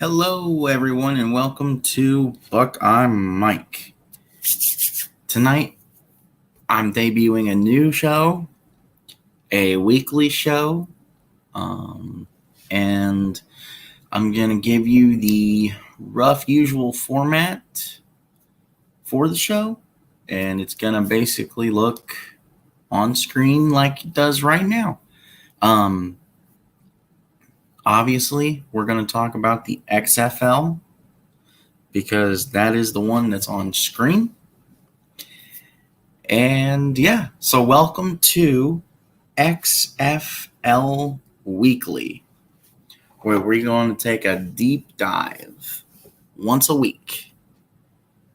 Hello, everyone, and welcome to Buckeye Mike. Tonight, I'm debuting a new show, a weekly show, and I'm going to give you the rough usual format for the show, and it's going to basically look on screen like it does right now. Obviously, we're going to talk about the XFL because that is the one that's on screen. And yeah, so welcome to XFL Weekly, where we're going to take a deep dive once a week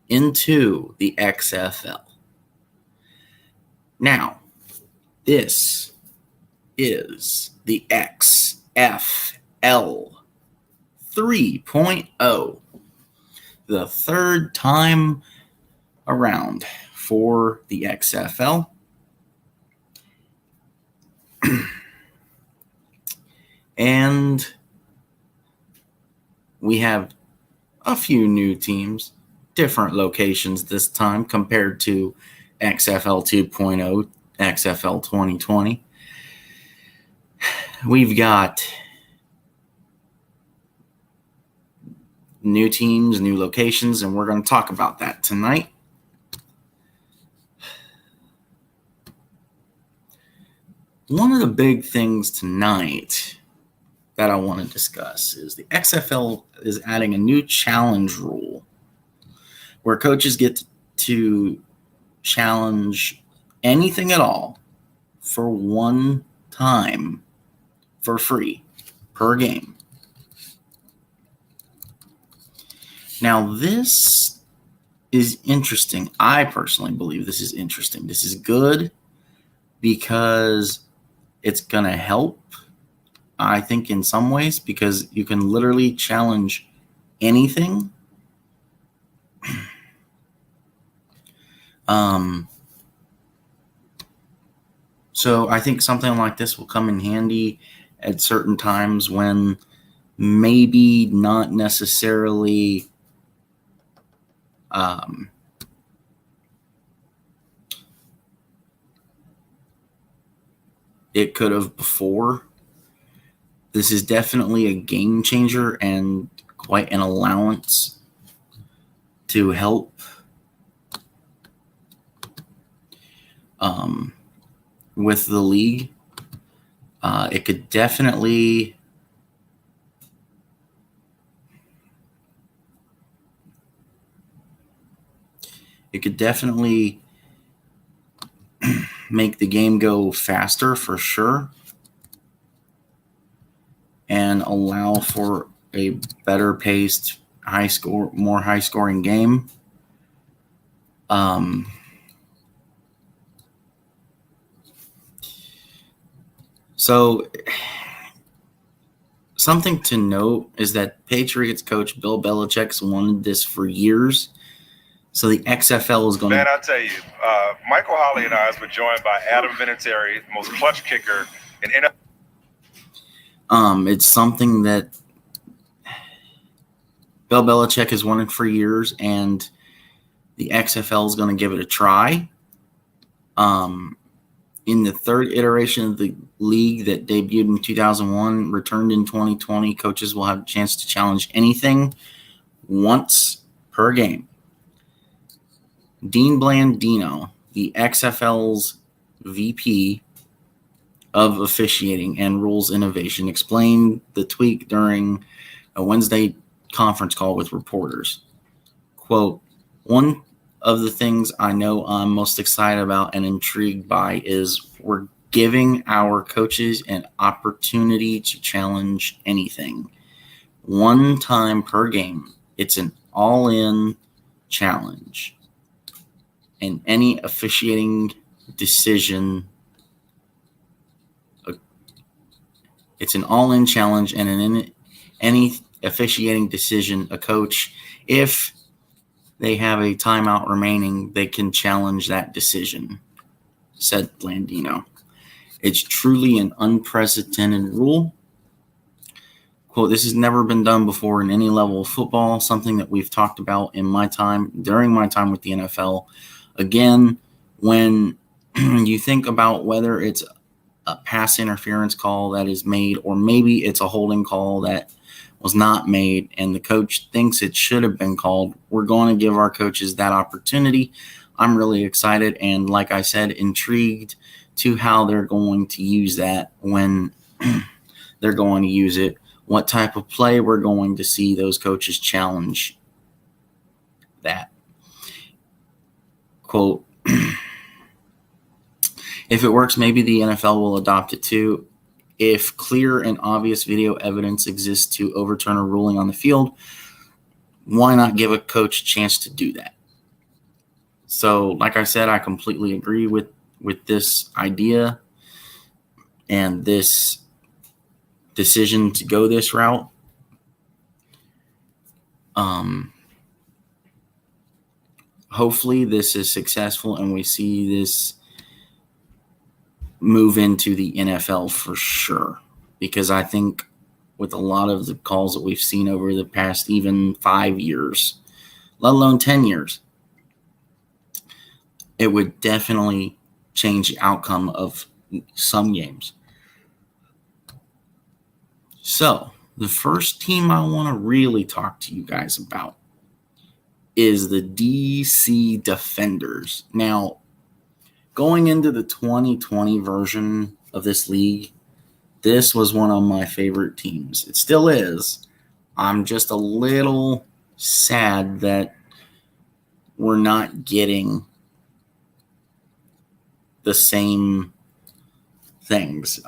into the XFL. Now, this is the XFL 3.0, the third time around for the XFL. And we have a few new teams, different locations this time compared to XFL 2.0, XFL 2020. We've got new teams, new locations, and we're going to talk about that tonight. One of the big things tonight that I want to discuss is the XFL is adding a new challenge rule where coaches get to challenge anything at all for one time for free per game. Now, this is interesting. I personally believe this is interesting. This is good because it's going to help, I think, in some ways, because you can literally challenge anything. So I think something like this will come in handy at certain times when maybe not necessarily it could have before. This is definitely a game changer and quite an allowance to help with the league. It could definitely make the game go faster for sure and allow for a better paced, more high scoring game. So something to note is that Patriots coach Bill Belichick's wanted this for years. So the XFL is going to... Man, I tell you, Michael Holley and I were joined by Adam Vinatieri, most clutch kicker in NFL. It's something that Bill Belichick has wanted for years, and the XFL is going to give it a try. In the third iteration of the league that debuted in 2001, returned in 2020, coaches will have a chance to challenge anything once per game. Dean Blandino, the XFL's VP of Officiating and Rules Innovation, explained the tweak during a Wednesday conference call with reporters. Quote, "One of the things I know I'm most excited about and intrigued by is we're giving our coaches an opportunity to challenge anything. One time per game. It's an all-in challenge. And any officiating decision, it's an all-in challenge, and in any officiating decision, a coach, if they have a timeout remaining, they can challenge that decision," said Blandino. "It's truly an unprecedented rule." Quote, this has never been done before in any level of football, something that we've talked about during my time with the NFL. Again, when you think about whether it's a pass interference call that is made, or maybe it's a holding call that was not made and the coach thinks it should have been called, we're going to give our coaches that opportunity. I'm really excited and, like I said, intrigued to how they're going to use that when they're going to use it, what type of play we're going to see those coaches challenge that. Quote, if it works, maybe the NFL will adopt it too. If clear and obvious video evidence exists to overturn a ruling on the field, why not give a coach a chance to do that? So, like I said, I completely agree with this idea and this decision to go this route. Hopefully this is successful and we see this move into the NFL for sure, because I think with a lot of the calls that we've seen over the past even 5 years, let alone 10 years, it would definitely change the outcome of some games. So the first team I want to really talk to you guys about is the DC Defenders. Now, going into the 2020 version of this league, this was one of my favorite teams. It still is. I'm just a little sad that we're not getting the same things.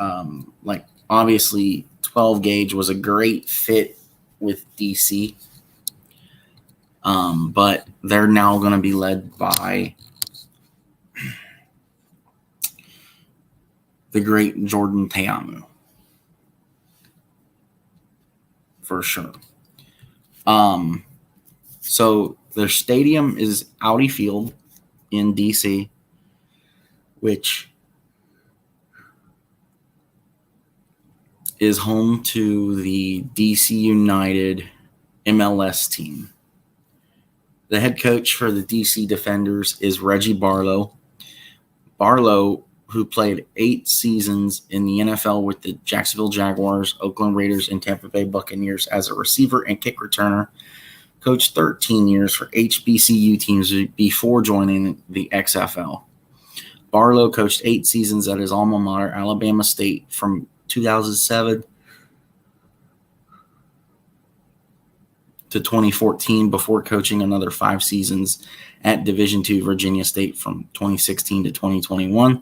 Like, obviously, 12 gauge was a great fit with DC. But they're now going to be led by the great Jordan Ta'amu, for sure. So their stadium is Audi Field in DC, which is home to the DC United MLS team. The head coach for the DC Defenders is Reggie Barlow. Barlow, who played 8 seasons in the NFL with the Jacksonville Jaguars, Oakland Raiders, and Tampa Bay Buccaneers as a receiver and kick returner, coached 13 years for HBCU teams before joining the XFL. Barlow coached 8 seasons at his alma mater, Alabama State, from 2007 to 2014, before coaching another 5 seasons at Division II Virginia State from 2016 to 2021.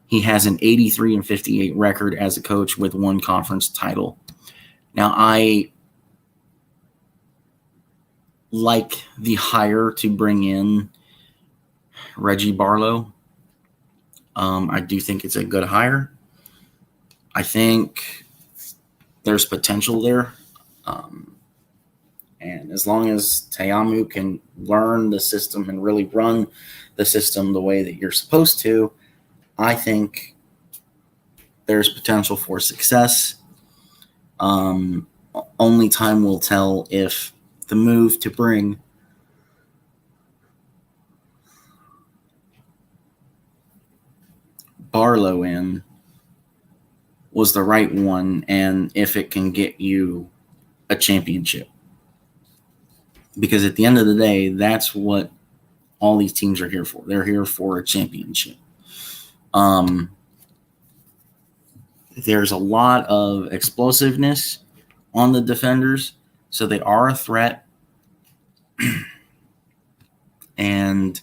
He has an 83-58 record as a coach with 1 conference title. Now, I like the hire to bring in Reggie Barlow. I do think it's a good hire. I think there's potential there. And as long as Ta'amu can learn the system and really run the system the way that you're supposed to, I think there's potential for success. Only time will tell if the move to bring Barlow in was the right one and if it can get you a championship. Because at the end of the day, that's what all these teams are here for. They're here for a championship. There's a lot of explosiveness on the Defenders, so they are a threat. And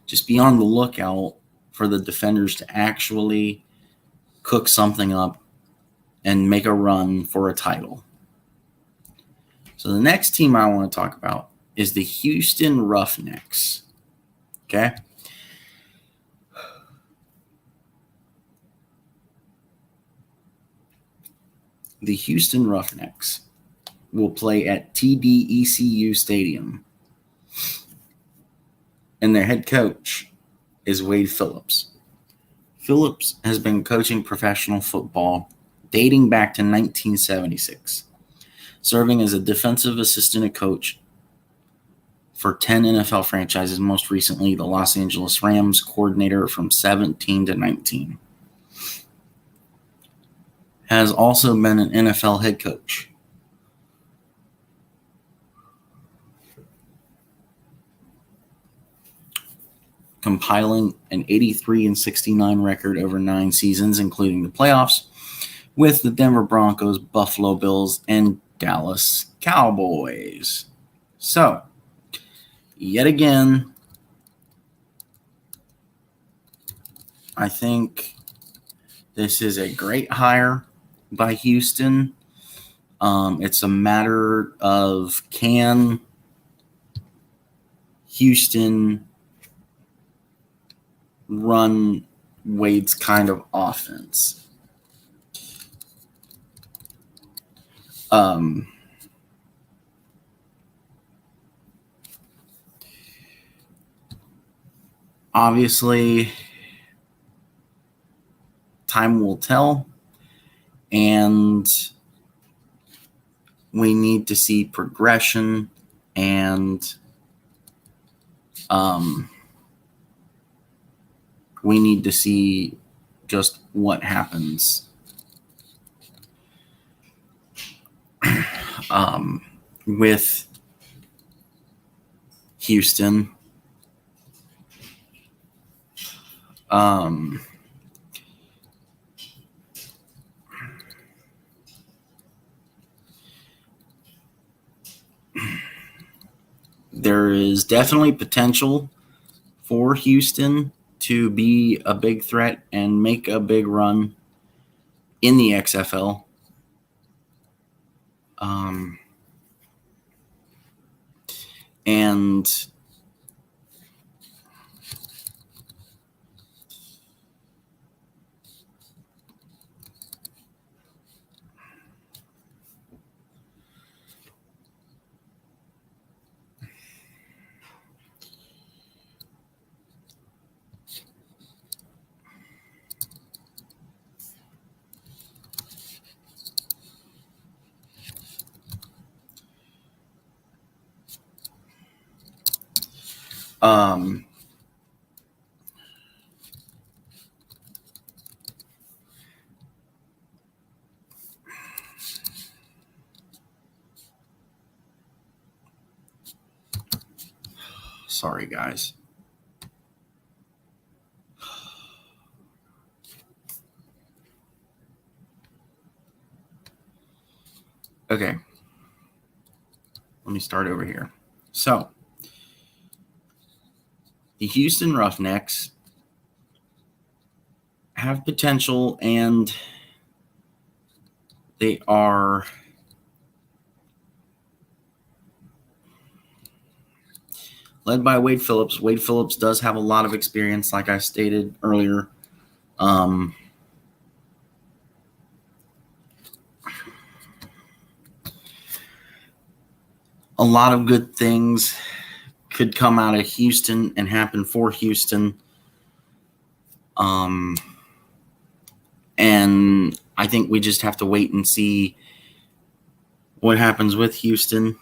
just be on the lookout for the Defenders to actually cook something up and make a run for a title. So the next team I want to talk about is the Houston Roughnecks. Okay? The Houston Roughnecks will play at TDECU Stadium. And their head coach is Wade Phillips. Phillips has been coaching professional football dating back to 1976. serving as a defensive assistant coach for 10 NFL franchises, most recently the Los Angeles Rams coordinator from 17 to 19. Has also been an NFL head coach. Compiling an 83-69 record over 9 seasons, including the playoffs, with the Denver Broncos, Buffalo Bills, and Dallas Cowboys. So, yet again, I think this is a great hire by Houston. It's a matter of, can Houston run Wade's kind of offense? Obviously, time will tell, and we need to see progression, and we need to see just what happens with Houston. There is definitely potential for Houston to be a big threat and make a big run in the XFL. And sorry, guys. Okay. Let me start over here. So, the Houston Roughnecks have potential, and they are led by Wade Phillips. Wade Phillips does have a lot of experience, like I stated earlier. A lot of good things could come out of Houston and happen for Houston. And I think we just have to wait and see what happens with Houston.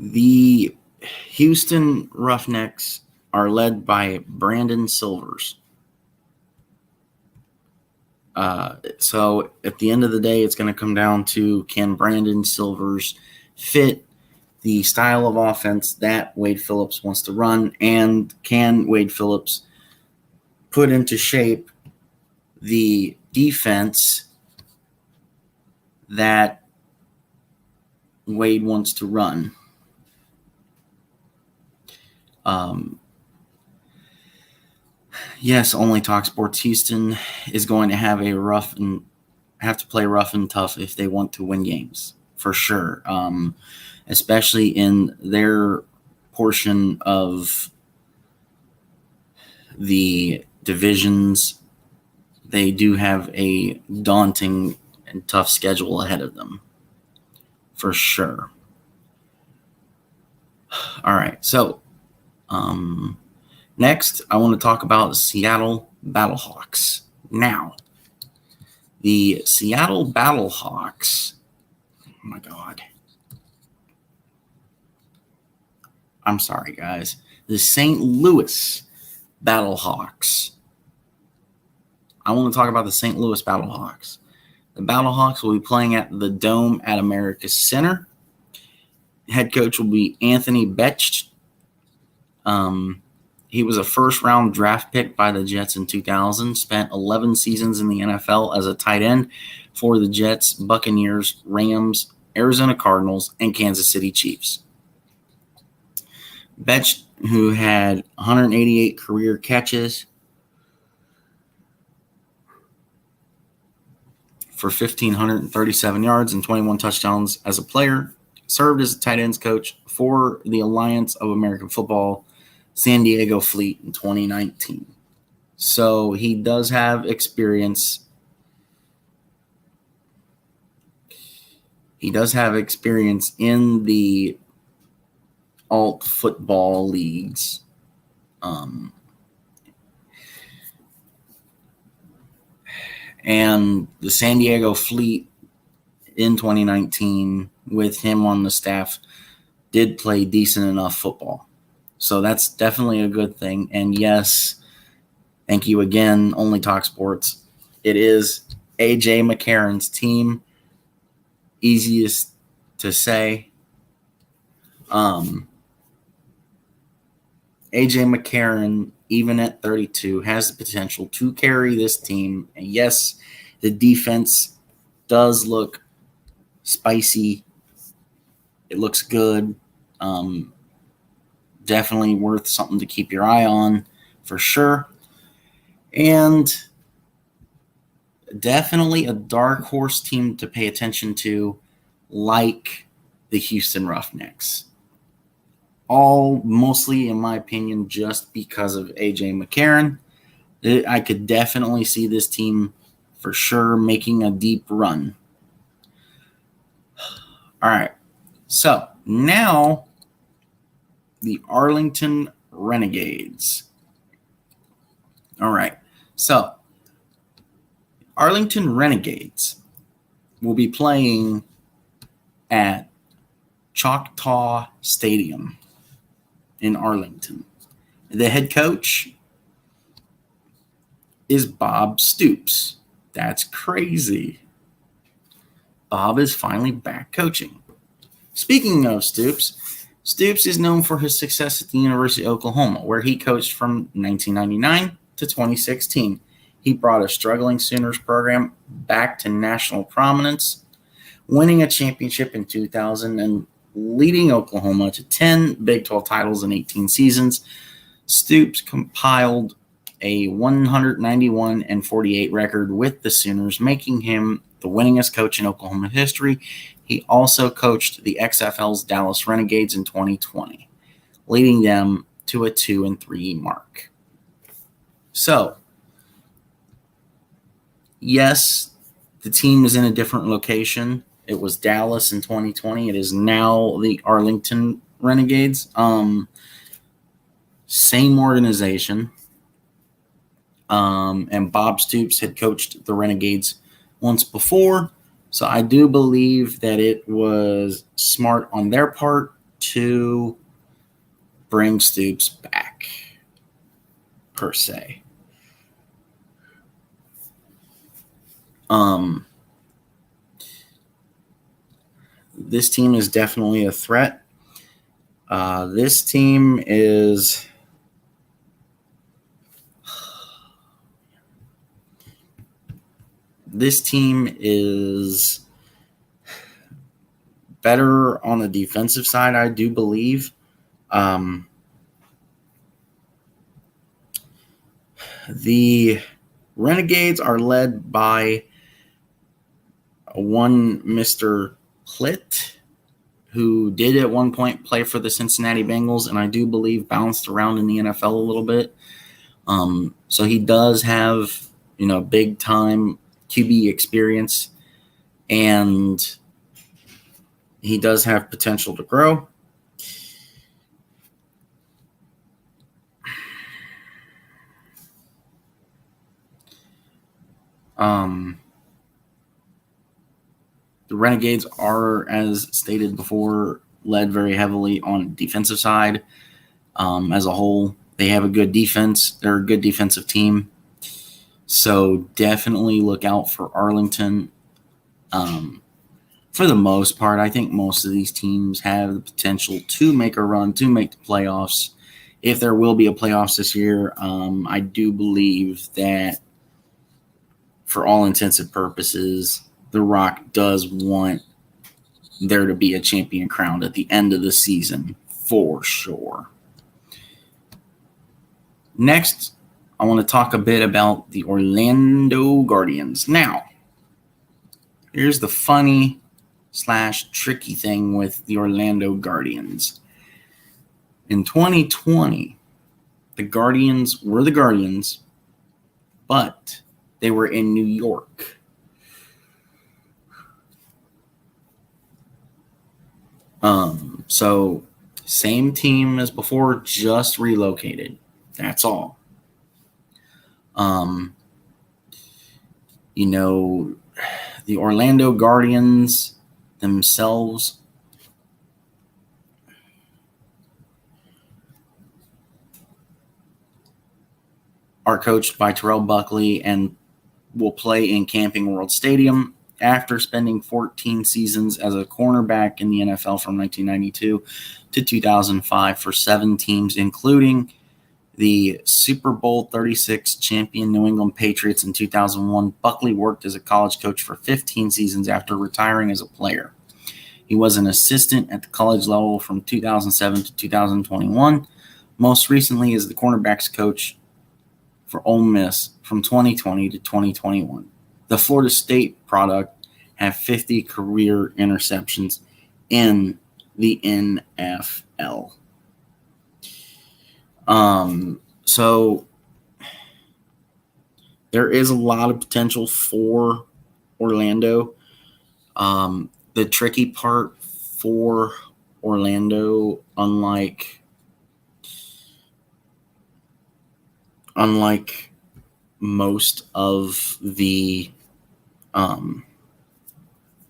The Houston Roughnecks are led by Brandon Silvers. So at the end of the day, it's going to come down to, can Brandon Silvers fit the style of offense that Wade Phillips wants to run, and can Wade Phillips put into shape the defense that Wade wants to run? Yes, Only Talk Sports Houston is going to have to play rough and tough if they want to win games, for sure. Especially in their portion of the divisions. They do have a daunting and tough schedule ahead of them, for sure. All right, so next I want to talk about the Seattle Battlehawks. Now, the Seattle Battlehawks, oh my God. I'm sorry, guys. The St. Louis Battlehawks. I want to talk about the St. Louis Battlehawks. The Battlehawks will be playing at the Dome at America's Center. Head coach will be Anthony Betsch. He was a first-round draft pick by the Jets in 2000, spent 11 seasons in the NFL as a tight end for the Jets, Buccaneers, Rams, Arizona Cardinals, and Kansas City Chiefs. Betsch, who had 188 career catches for 1,537 yards and 21 touchdowns as a player, served as a tight ends coach for the Alliance of American Football San Diego Fleet in 2019. So he does have experience. He does have experience in the alt football leagues. And the San Diego Fleet in 2019, with him on the staff, did play decent enough football. So that's definitely a good thing. And yes, thank you again, Only Talk Sports. It is A.J. McCarron's team. Easiest to say. A.J. McCarron, even at 32, has the potential to carry this team. And yes, the defense does look spicy. It looks good. Definitely worth something to keep your eye on, for sure. And definitely a dark horse team to pay attention to, like the Houston Roughnecks. All mostly, in my opinion, just because of A.J. McCarron. I could definitely see this team for sure making a deep run. All right. So now the Arlington Renegades. All right. So Arlington Renegades will be playing at Choctaw Stadium in Arlington. The head coach is Bob Stoops. That's crazy. Bob is finally back coaching. Speaking of Stoops, Stoops is known for his success at the University of Oklahoma, where he coached from 1999 to 2016. He brought a struggling Sooners program back to national prominence, winning a championship in 2000 and leading Oklahoma to 10 Big 12 titles in 18 seasons. Stoops compiled a 191-48 record with the Sooners, making him the winningest coach in Oklahoma history. He also coached the XFL's Dallas Renegades in 2020, leading them to a 2-3 mark. So, yes, the team is in a different location. It was Dallas in 2020. It is now the Arlington Renegades. Same organization. And Bob Stoops had coached the Renegades once before. So I do believe that it was smart on their part to bring Stoops back, per se. This team is definitely a threat. This team is better on the defensive side, I do believe. The Renegades are led by one Mr. Plitt, who did at one point play for the Cincinnati Bengals, and I do believe bounced around in the NFL a little bit. So he does have, big time QB experience. and he does have potential to grow. The Renegades are, as stated before, led very heavily on defensive side. As a whole, they have a good defense. They're a good defensive team. So definitely look out for Arlington. For the most part, I think most of these teams have the potential to make a run, to make the playoffs. If there will be a playoffs this year, I do believe that for all intents and purposes, The Rock does want there to be a champion crowned at the end of the season for sure. Next, I want to talk a bit about the Orlando Guardians. Now, here's the funny / tricky thing with the Orlando Guardians. In 2020, the Guardians were the Guardians, but they were in New York. So same team as before, just relocated. That's all. The Orlando Guardians themselves are coached by Terrell Buckley and will play in Camping World Stadium after spending 14 seasons as a cornerback in the NFL from 1992 to 2005 for 7 teams, including the Super Bowl 36 champion New England Patriots in 2001. Buckley worked as a college coach for 15 seasons after retiring as a player. He was an assistant at the college level from 2007 to 2021. Most recently as the cornerbacks coach for Ole Miss from 2020 to 2021. The Florida State product had 50 career interceptions in the NFL. So there is a lot of potential for Orlando. The tricky part for Orlando, unlike most of the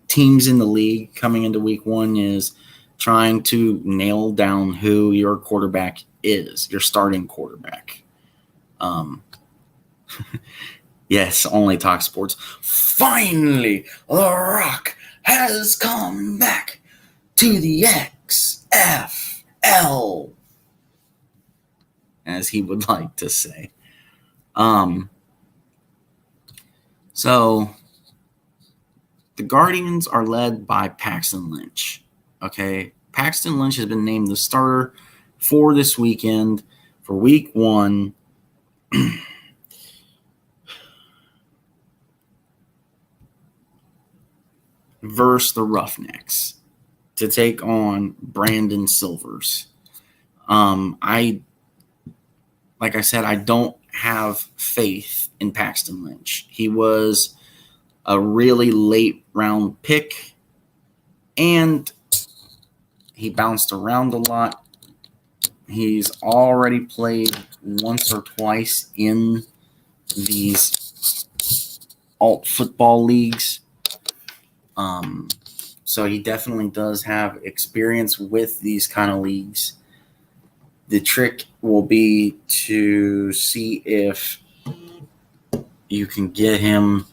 teams in the league coming into week 1, is trying to nail down who your quarterback is, your starting quarterback. Yes, only talk sports. Finally, The Rock has come back to the XFL, as he would like to say. So the Guardians are led by Paxton Lynch. Okay, Paxton Lynch has been named the starter for this weekend for week 1. Versus the Roughnecks to take on Brandon Silvers. Like I said, I don't have faith in Paxton Lynch. He was a really late round pick, and he bounced around a lot. He's already played once or twice in these alt football leagues. So he definitely does have experience with these kind of leagues. The trick will be to see if you can get him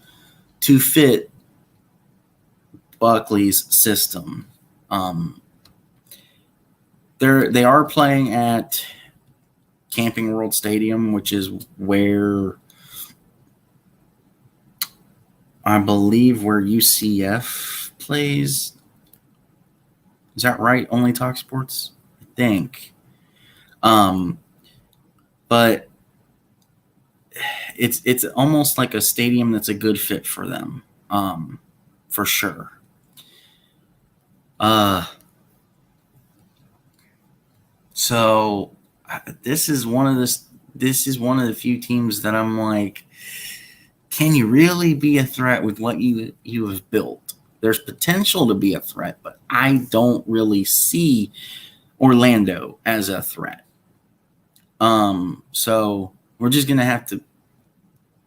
to fit Buckley's system. They are playing at Camping World Stadium, which is where I believe where UCF plays. Is that right? Only Talk Sports? I think. But it's almost like a stadium that's a good fit for them, for sure. So this is one of the few teams that I'm like, can you really be a threat with what you have built? There's potential to be a threat, but I don't really see Orlando as a threat. So we're just going to have to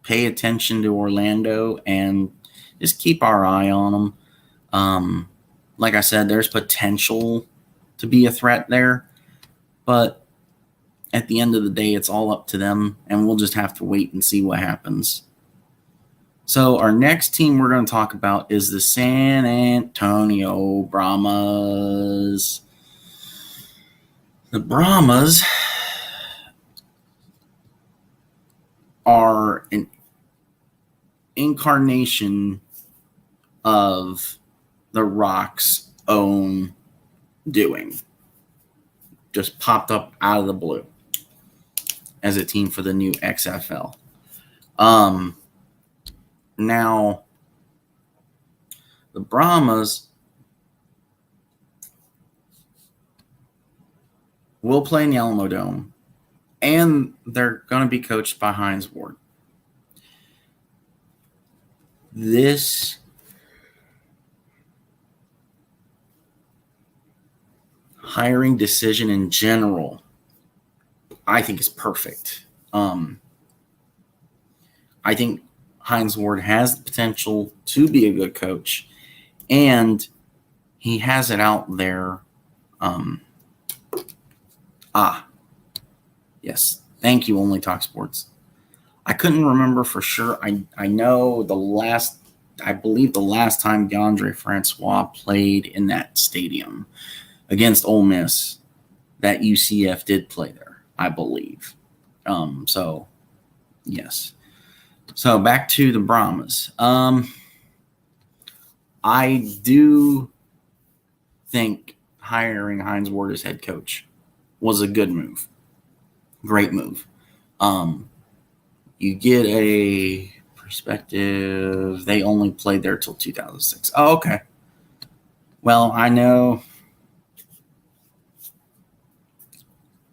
pay attention to Orlando and just keep our eye on them. Like I said, there's potential to be a threat there, but at the end of the day, it's all up to them, and we'll just have to wait and see what happens. So our next team we're going to talk about is the San Antonio Brahmas. The Brahmas are an incarnation of the Rock's own doing. Just popped up out of the blue as a team for the new XFL. Now, the Brahmas will play in the Alamo Dome, and they're going to be coached by Hines Ward. This hiring decision in general, I think, is perfect. I think Hines Ward has the potential to be a good coach, and he has it out there. Yes. Thank you, Only Talk Sports. I couldn't remember for sure. I know I believe the last time DeAndre Francois played in that stadium against Ole Miss, that UCF did play there, I believe. So, yes. So, back to the Brahmas. I do think hiring Hines Ward as head coach was a good move. Great move. You get a perspective. They only played there till 2006. Oh, okay. Well, I knew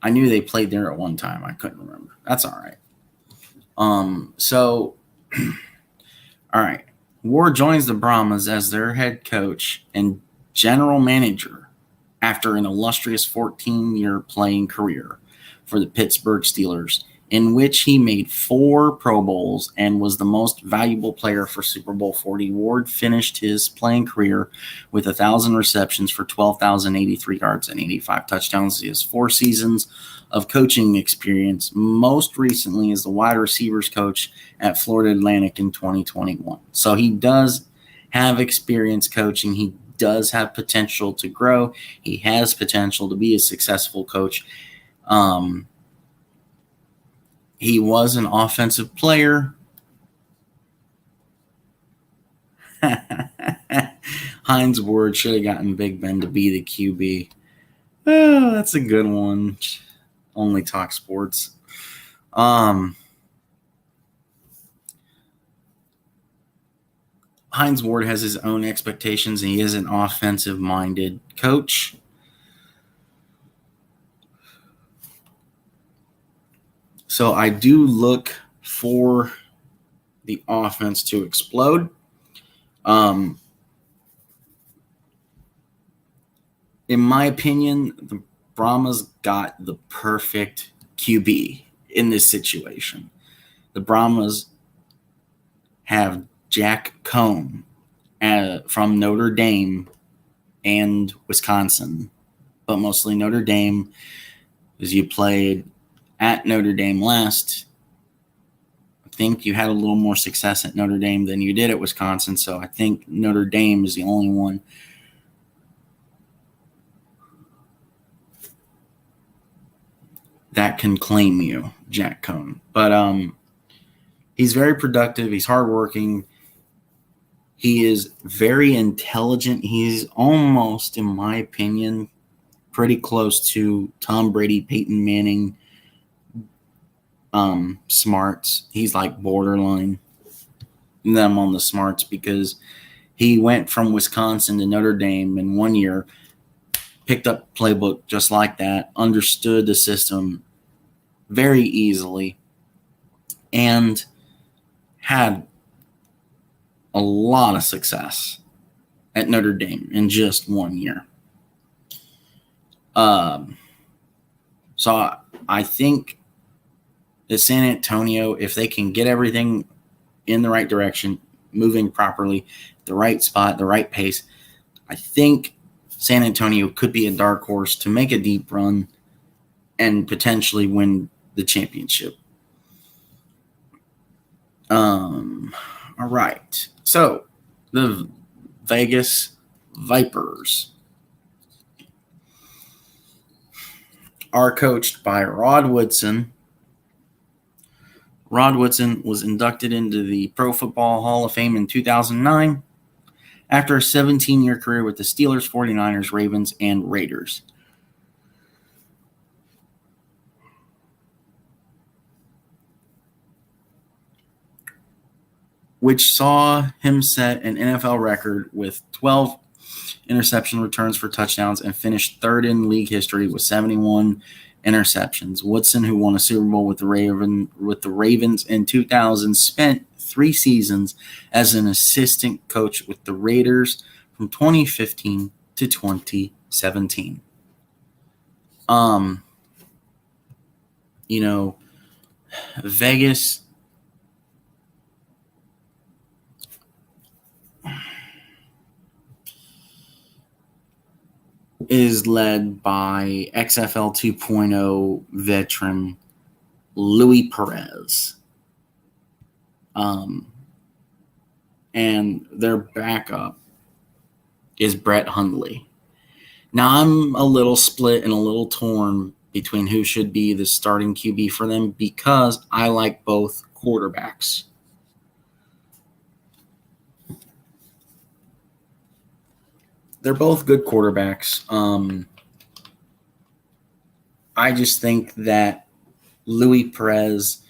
they played there at one time. I couldn't remember. That's all right. So, all right. Ward joins the Brahmas as their head coach and general manager after an illustrious 14-year playing career for the Pittsburgh Steelers, in which he made 4 Pro Bowls and was the most valuable player for Super Bowl 40. Ward finished his playing career with 1,000 receptions for 12,083 yards and 85 touchdowns. He has 4 seasons of coaching experience, most recently as the wide receivers coach at Florida Atlantic in 2021. So he does have experience coaching. He does have potential to grow. He has potential to be a successful coach. He was an offensive player. Hines Ward should have gotten Big Ben to be the QB. Oh, that's a good one. Only Talk Sports. Hines Ward has his own expectations, and he is an offensive-minded coach. So I do look for the offense to explode. In my opinion, the Brahmas got the perfect QB in this situation. The Brahmas have Jack Cohn from Notre Dame and Wisconsin, but mostly Notre Dame, because you played at Notre Dame last. I think you had a little more success at Notre Dame than you did at Wisconsin, so I think Notre Dame is the only one that can claim you, Jack Cohn. But he's very productive. He's hardworking. He is very intelligent. He's almost, in my opinion, pretty close to Tom Brady, Peyton Manning, smarts. He's like borderline them on the smarts, because he went from Wisconsin to Notre Dame in 1 year, picked up playbook just like that, understood the system very easily, and had a lot of success at Notre Dame in just 1 year. So I think that San Antonio, if they can get everything in the right direction, moving properly, the right spot, the right pace, I think San Antonio could be a dark horse to make a deep run and potentially win the championship. All right. So the Vegas Vipers are coached by Rod Woodson. Rod Woodson was inducted into the Pro Football Hall of Fame in 2009 after a 17-year career with the Steelers, 49ers, Ravens, and Raiders. Which saw him set an NFL record with 12 interception returns for touchdowns and finished third in league history with 71 interceptions. Woodson, who won a Super Bowl with the Ravens in 2000, spent 3 seasons as an assistant coach with the Raiders from 2015 to 2017. Vegas is led by XFL 2.0 veteran Luis Perez. And their backup is Brett Hundley. Now, I'm a little split and a little torn between who should be the starting QB for them because I like both quarterbacks. They're both good quarterbacks. I just think that Luis Perez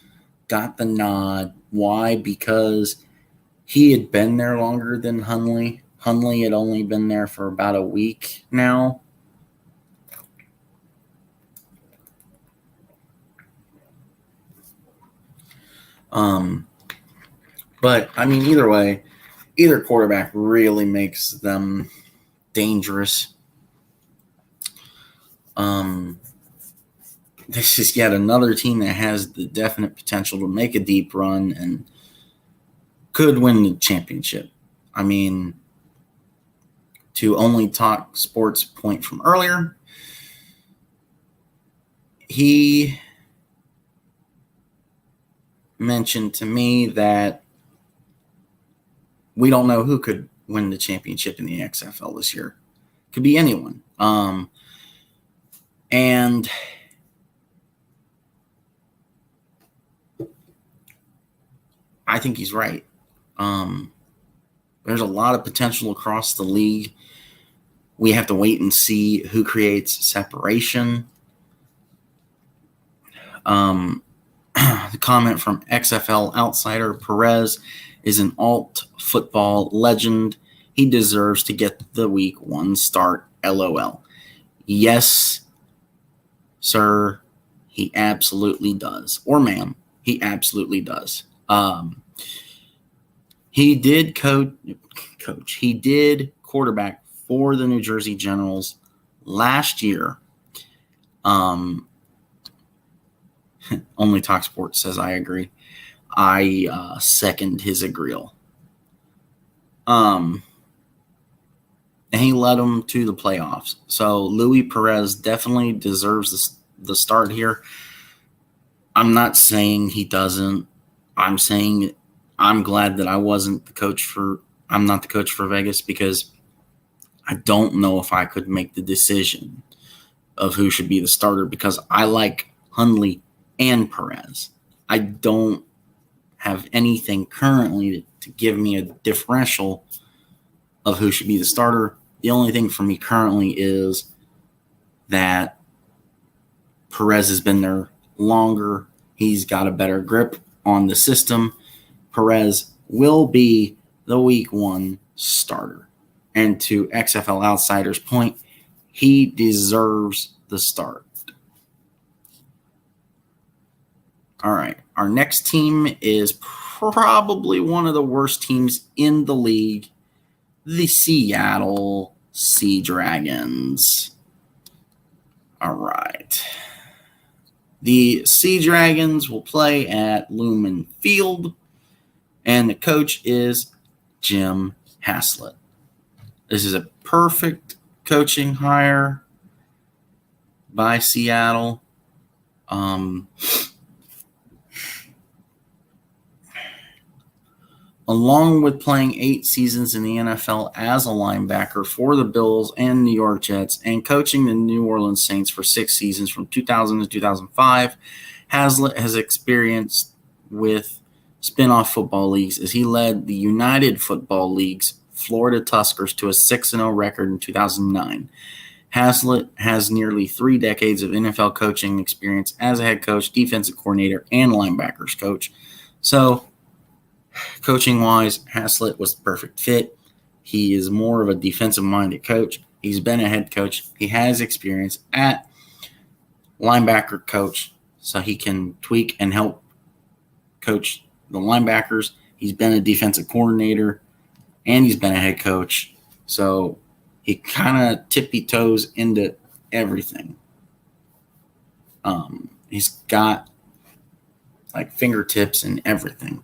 got the nod. Why? Because he had been there longer than Hundley. Hundley had only been there for about a week now. But, I mean, either way, either quarterback really makes them dangerous. This is yet another team that has the definite potential to make a deep run and could win the championship. I mean, to only talk sports point from earlier, he mentioned to me that we don't know who could win the championship in the XFL this year. Could be anyone. And I think he's right. There's a lot of potential across the league. We have to wait and see who creates separation. The comment from XFL Outsider: Perez is an alt football legend. He deserves to get the week 1 start. LOL. Yes, sir, he absolutely does. Or ma'am, he absolutely does. He did coach. He did quarterback for the New Jersey Generals last year. Only Talk Sports says I agree. I second his agreeal. And he led them to the playoffs. So Luis Perez definitely deserves the start here. I'm not saying he doesn't. I'm saying I'm glad that I'm not the coach for Vegas because I don't know if I could make the decision of who should be the starter because I like Hundley and Perez. I don't have anything currently to give me a differential of who should be the starter. The only thing for me currently is that Perez has been there longer. He's got a better grip on the system. Perez will be the week 1 starter. And to XFL Outsider's point, he deserves the start. All right. Our next team is probably one of the worst teams in the league, the Seattle Sea Dragons. All right. The Sea Dragons will play at Lumen Field, and the coach is Jim Haslett. This is a perfect coaching hire by Seattle. Along with playing 8 seasons in the NFL as a linebacker for the Bills and New York Jets and coaching the New Orleans Saints for 6 seasons from 2000 to 2005, Haslett has experience with spin-off football leagues as he led the United Football League's Florida Tuskers to a 6-0 record in 2009. Haslett has nearly 3 decades of NFL coaching experience as a head coach, defensive coordinator, and linebackers coach. So, coaching-wise, Haslett was the perfect fit. He is more of a defensive-minded coach. He's been a head coach. He has experience at linebacker coach, so he can tweak and help coach the linebackers. He's been a defensive coordinator, and he's been a head coach. So he kind of tippy-toes into everything. He's got like fingertips and everything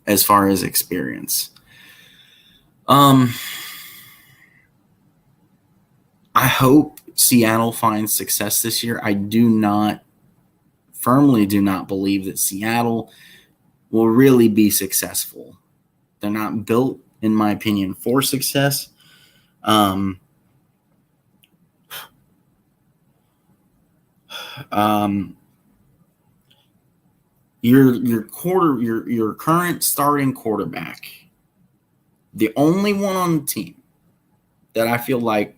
as far as experience. I hope Seattle finds success this year. I firmly do not believe that Seattle will really be successful. They're not built, in my opinion, for success. Your current starting quarterback, the only one on the team that I feel like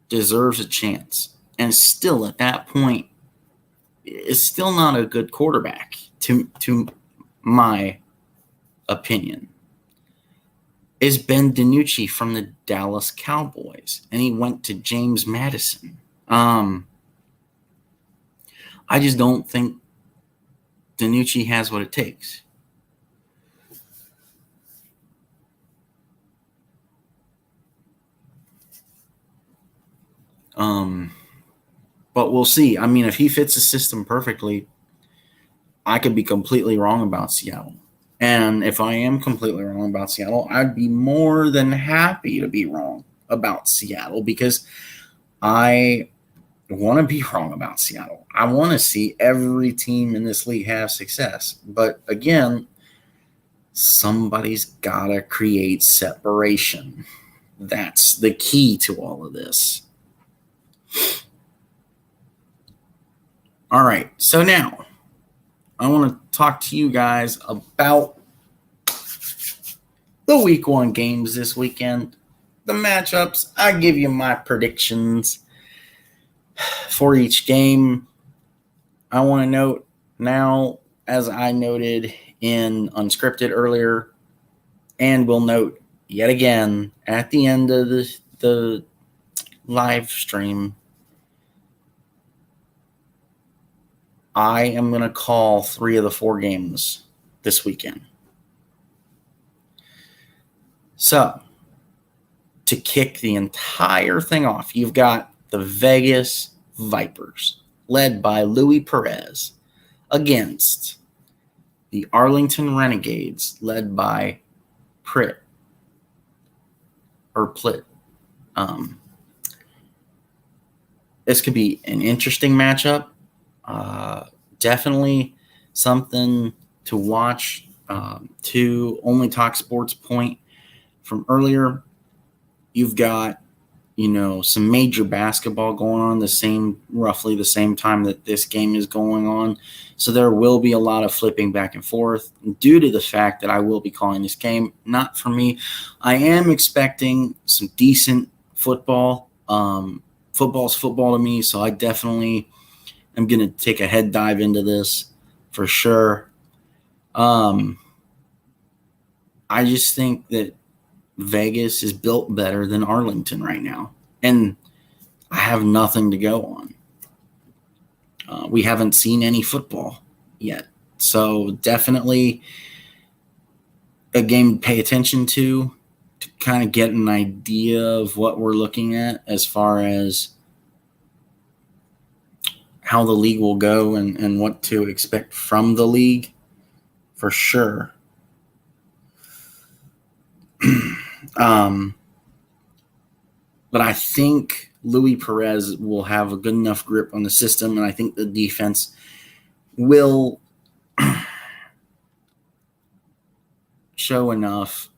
deserves a chance, and still at that point is still not a good quarterback to my opinion, is Ben DiNucci from the Dallas Cowboys, and he went to James Madison. I just don't think DiNucci has what it takes. But we'll see. I mean, if he fits the system perfectly, I could be completely wrong about Seattle. And if I am completely wrong about Seattle, I'd be more than happy to be wrong about Seattle because I want to be wrong about Seattle. I want to see every team in this league have success. But again, somebody's got to create separation. That's the key to all of this. All right, so now I want to talk to you guys about the week 1 games this weekend, the matchups. I give you my predictions for each game. I want to note now, as I noted in Unscripted earlier, and will note yet again at the end of the live stream, I am going to call 3 of the 4 games this weekend. So, to kick the entire thing off, you've got the Vegas Vipers, led by Louis Perez, against the Arlington Renegades, led by Plitt. This could be an interesting matchup. Definitely something to watch. To Only Talk Sports point from earlier, you've got, some major basketball going on roughly the same time that this game is going on. So there will be a lot of flipping back and forth due to the fact that I will be calling this game. Not for me. I am expecting some decent football. Football's football to me, so I definitely am going to take a head dive into this for sure. I just think that Vegas is built better than Arlington right now, and I have nothing to go on. We haven't seen any football yet, so definitely a game to pay attention to. kind of get an idea of what we're looking at as far as how the league will go and what to expect from the league, for sure. But I think Luis Perez will have a good enough grip on the system, and I think the defense will show enough.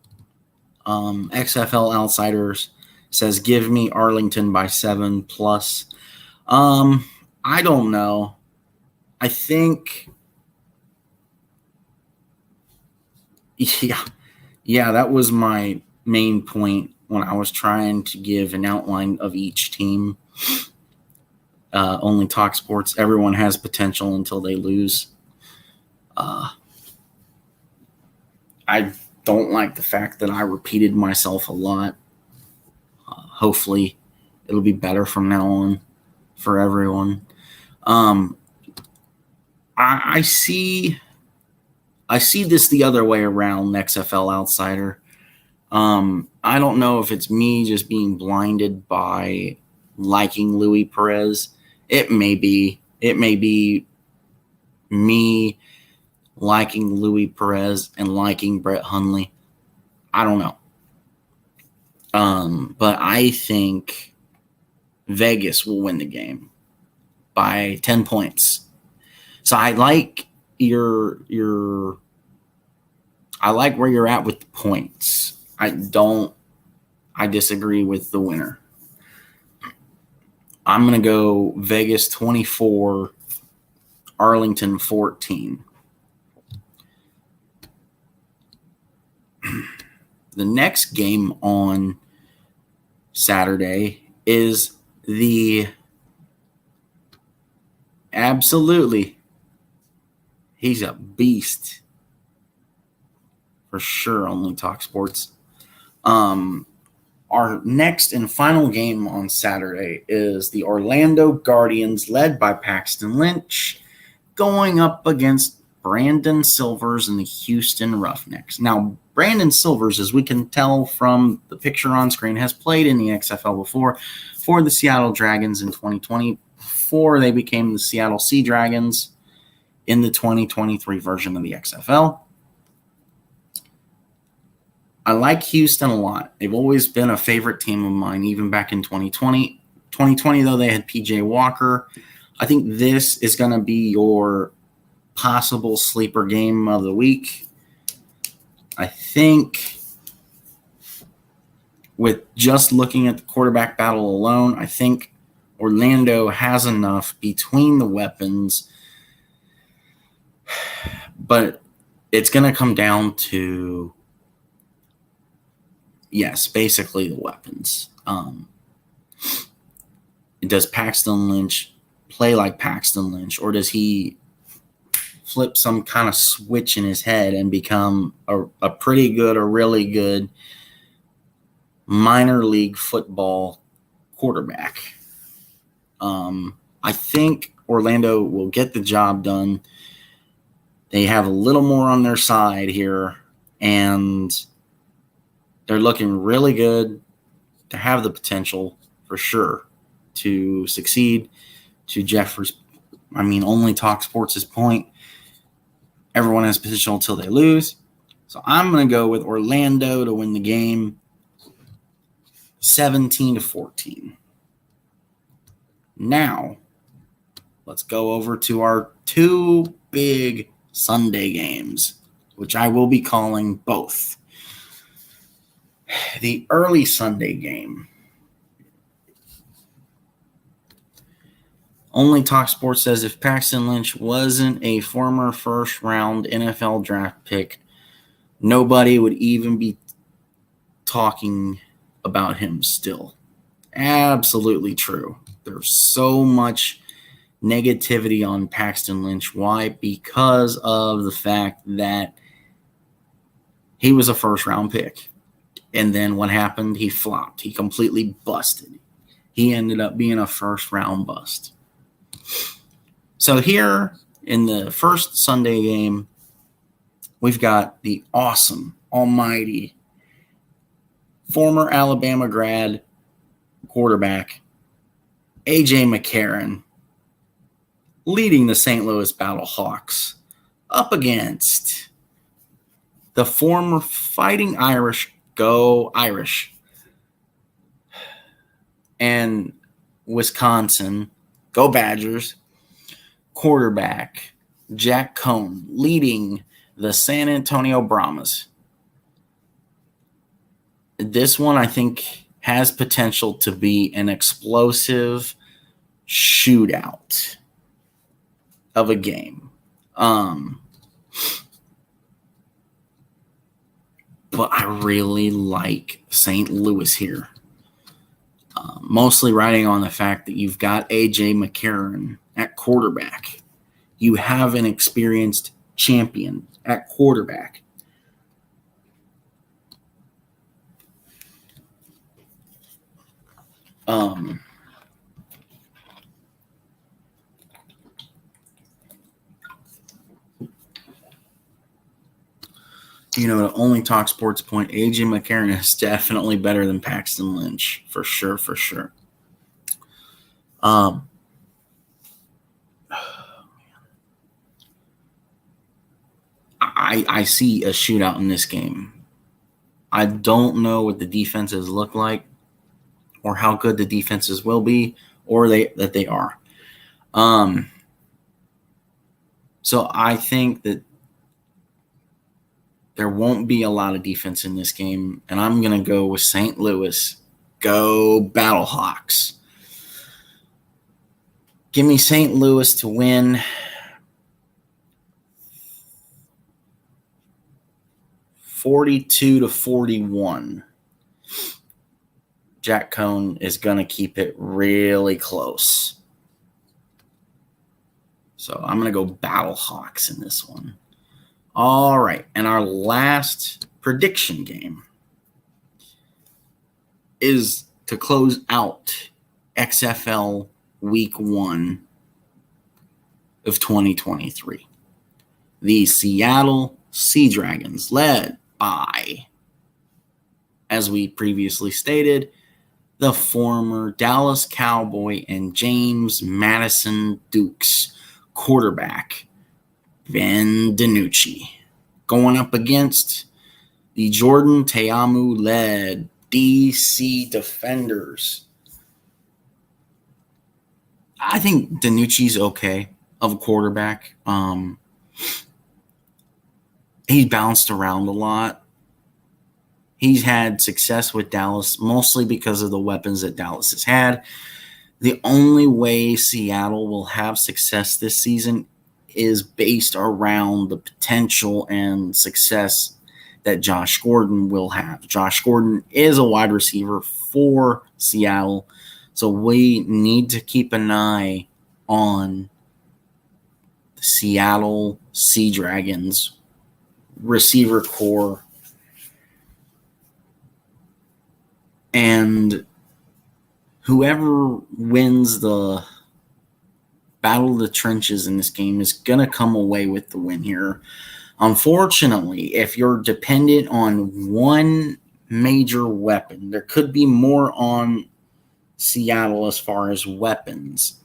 XFL Outsiders says, give me Arlington by 7+. I don't know. I think, yeah, that was my main point when I was trying to give an outline of each team. Only Talk Sports. Everyone has potential until they lose. I don't like the fact that I repeated myself a lot. Hopefully, it'll be better from now on for everyone. I see this the other way around, XFL Outsider. I don't know if it's me just being blinded by liking Luis Perez. It may be me liking Luis Perez and liking Brett Hundley. I don't know. But I think Vegas will win the game by 10 points. So I like I like where you're at with the points. I disagree with the winner. I'm going to go Vegas 24, Arlington 14. The next game on Saturday is absolutely, he's a beast for sure. Only Talk Sports. Our next and final game on Saturday is the Orlando Guardians, led by Paxton Lynch, going up against Brandon Silvers and the Houston Roughnecks. Now, Brandon Silvers, as we can tell from the picture on screen, has played in the XFL before for the Seattle Dragons in 2020, before they became the Seattle Sea Dragons in the 2023 version of the XFL. I like Houston a lot. They've always been a favorite team of mine, even back in 2020. 2020, though, they had PJ Walker. I think this is going to be your possible sleeper game of the week. I think with just looking at the quarterback battle alone, I think Orlando has enough between the weapons. But it's going to come down to, yes, basically the weapons. Does Paxton Lynch play like Paxton Lynch, or does he flip some kind of switch in his head and become a pretty good or really good minor league football quarterback? I think Orlando will get the job done. They have a little more on their side here, and they're looking really good to have the potential for sure to succeed. To Jeffrey's, only Talk Sports' point, everyone has potential until they lose. So I'm going to go with Orlando to win the game 17-14. Now, let's go over to our two big Sunday games, which I will be calling both. The early Sunday game. Only Talk Sports says if Paxton Lynch wasn't a former first-round NFL draft pick, nobody would even be talking about him still. Absolutely true. There's so much negativity on Paxton Lynch. Why? Because of the fact that he was a first-round pick. And then what happened? He flopped. He completely busted. He ended up being a first-round bust. So here in the first Sunday game, we've got the awesome, almighty former Alabama grad quarterback A.J. McCarron leading the St. Louis Battlehawks up against the former Fighting Irish, go Irish, and Wisconsin, go Badgers, quarterback Jack Cohn leading the San Antonio Brahmas. This one, I think, has potential to be an explosive shootout of a game. But I really like St. Louis here. Mostly riding on the fact that you've got A.J. McCarron at quarterback. You have an experienced champion at quarterback. To only talk sports point, A.J. McCarron is definitely better than Paxton Lynch, for sure. I see a shootout in this game. I don't know what the defenses look like or how good the defenses will be or that they are. So I think that there won't be a lot of defense in this game, and I'm going to go with St. Louis. Go Battlehawks. Give me St. Louis to win 42-41. Jack Cohn is going to keep it really close. So I'm going to go Battlehawks in this one. All right, and our last prediction game is to close out XFL Week 1 of 2023. The Seattle Sea Dragons, led by, as we previously stated, the former Dallas Cowboy and James Madison Dukes quarterback, Ben DiNucci, going up against the Jordan Ta'amu-led DC Defenders. I think DiNucci's okay of a quarterback. He's bounced around a lot. He's had success with Dallas, mostly because of the weapons that Dallas has had. The only way Seattle will have success this season is based around the potential and success that Josh Gordon will have. Josh Gordon is a wide receiver for Seattle, so we need to keep an eye on the Seattle Sea Dragons receiver core. And whoever wins the battle of the trenches in this game is going to come away with the win here. Unfortunately, if you're dependent on one major weapon, there could be more on Seattle as far as weapons.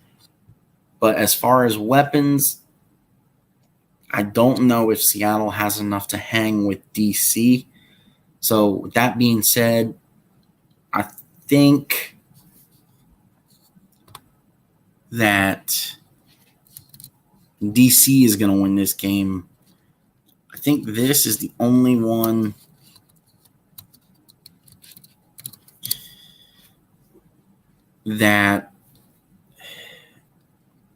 But as far as weapons, I don't know if Seattle has enough to hang with DC. So with that being said, I think that DC is going to win this game. I think this is the only one that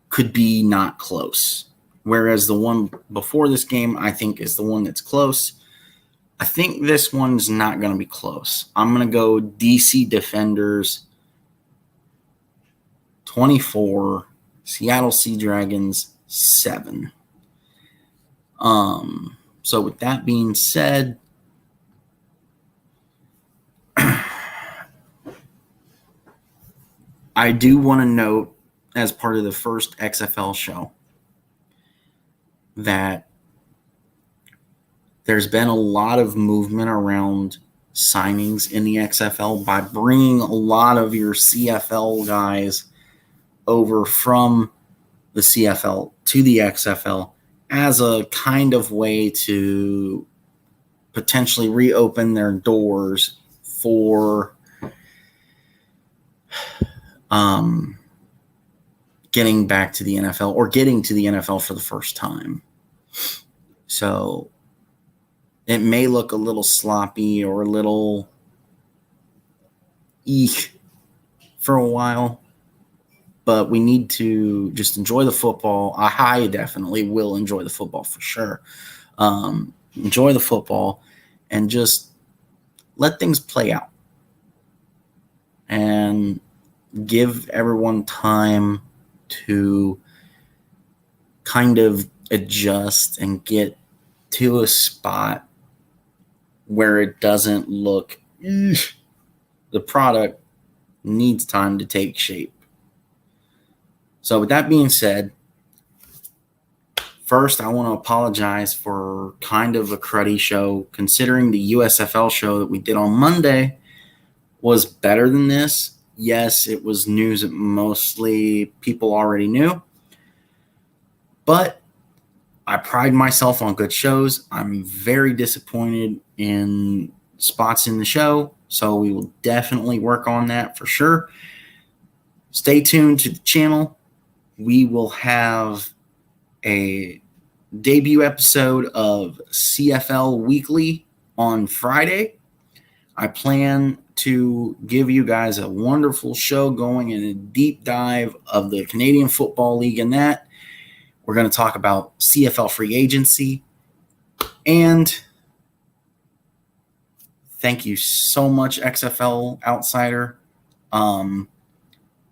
could be not close. Whereas the one before this game, I think, is the one that's close. I think this one's not going to be close. I'm going to go DC Defenders 24, Seattle Sea Dragons 7. So with that being said, I do want to note, as part of the first XFL show, that there's been a lot of movement around signings in the XFL by bringing a lot of your CFL guys over from the CFL to the XFL as a kind of way to potentially reopen their doors for getting back to the NFL or getting to the NFL for the first time. So it may look a little sloppy or a little eek for a while, but we need to just enjoy the football. I definitely will enjoy the football for sure. Enjoy the football and just let things play out and give everyone time to kind of adjust and get to a spot where it doesn't look, the product needs time to take shape. So with that being said, first I want to apologize for kind of a cruddy show, considering the USFL show that we did on Monday was better than this. Yes, it was news that mostly people already knew, but I pride myself on good shows. I'm very disappointed in spots in the show, so we will definitely work on that for sure. Stay tuned to the channel. We will have a debut episode of CFL Weekly on Friday. I plan to give you guys a wonderful show going in a deep dive of the Canadian Football League and that. We're going to talk about CFL free agency. And thank you so much, XFL Outsider. I'm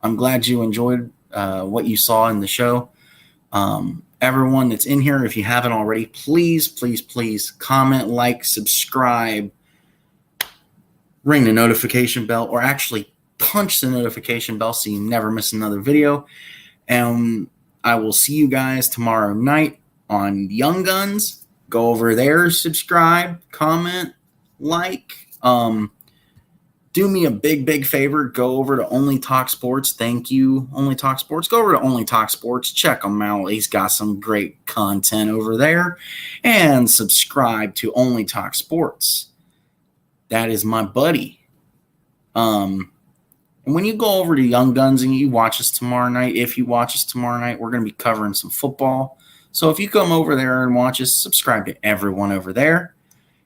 glad you enjoyed what you saw in the show. Everyone that's in here, if you haven't already, please, please, please comment, like, subscribe, ring the notification bell, or actually punch the notification bell so you never miss another video. And I will see you guys tomorrow night on Young Guns. Go over there, subscribe, comment, like. Do me a big, big favor. Go over to Only Talk Sports. Thank you, Only Talk Sports. Go over to Only Talk Sports. Check him out. He's got some great content over there. And subscribe to Only Talk Sports. That is my buddy. And when you go over to Young Guns and you watch us tomorrow night, if you watch us tomorrow night, we're going to be covering some football. So if you come over there and watch us, subscribe to everyone over there,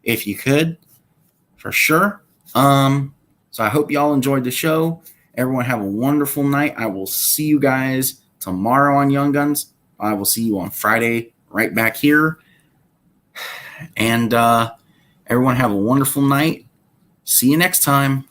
if you could, for sure. So I hope y'all enjoyed the show. Everyone have a wonderful night. I will see you guys tomorrow on Young Guns. I will see you on Friday right back here. And everyone have a wonderful night. See you next time.